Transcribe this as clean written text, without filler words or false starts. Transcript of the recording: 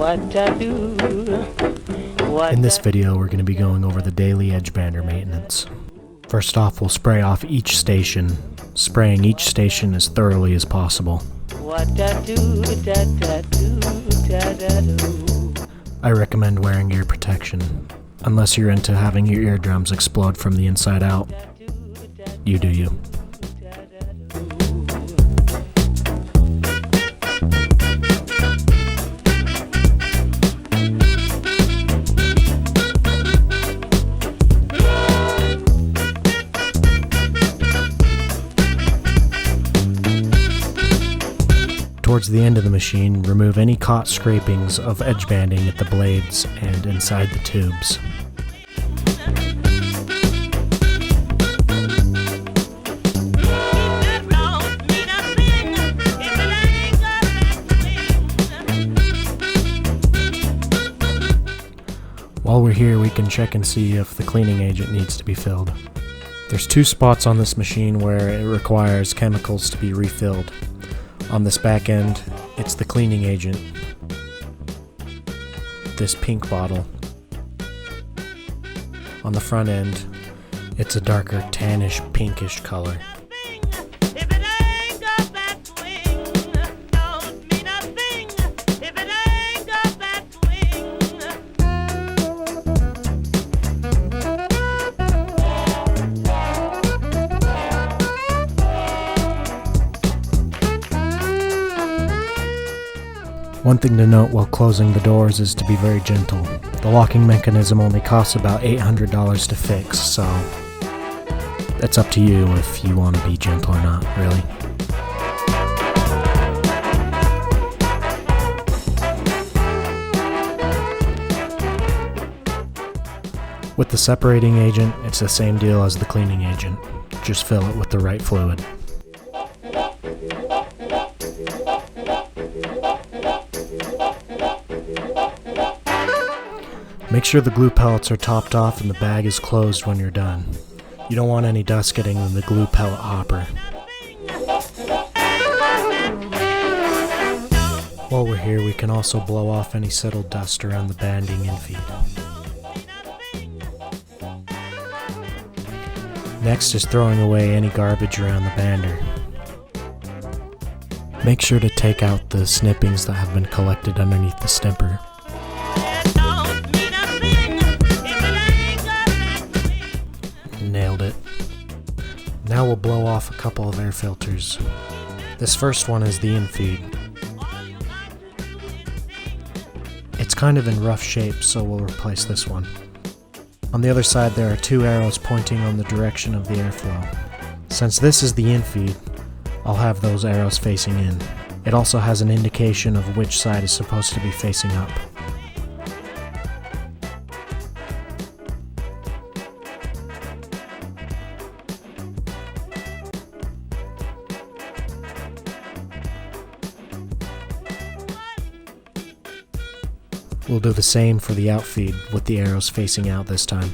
In this video, we're going to be going over the daily edge bander maintenance. First off, we'll spray off each station, spraying each station as thoroughly as possible. I recommend wearing ear protection, unless you're into having your eardrums explode from the inside out. You do you. Towards the end of the machine, remove any caught scrapings of edge banding at the blades and inside the tubes. While we're here, we can check and see if the cleaning agent needs to be filled. There's 2 spots on this machine where it requires chemicals to be refilled. On this back end, it's the cleaning agent, this pink bottle. On the front end, it's a darker tannish pinkish color. One thing to note while closing the doors is to be very gentle. The locking mechanism only costs about $800 to fix, so it's up to you if you want to be gentle or not, really. With the separating agent, it's the same deal as the cleaning agent. Just fill it with the right fluid. Make sure the glue pellets are topped off and the bag is closed when you're done. You don't want any dust getting in the glue pellet hopper. While we're here, we can also blow off any settled dust around the banding infeed. Next is throwing away any garbage around the bander. Make sure to take out the snippings that have been collected underneath the stimper. Nailed it. Now we'll blow off a couple of air filters. This first one is the infeed. It's kind of in rough shape, so we'll replace this one. On the other side there are 2 arrows pointing on the direction of the airflow. Since this is the infeed, I'll have those arrows facing in. It also has an indication of which side is supposed to be facing up. We'll do the same for the outfeed with the arrows facing out this time.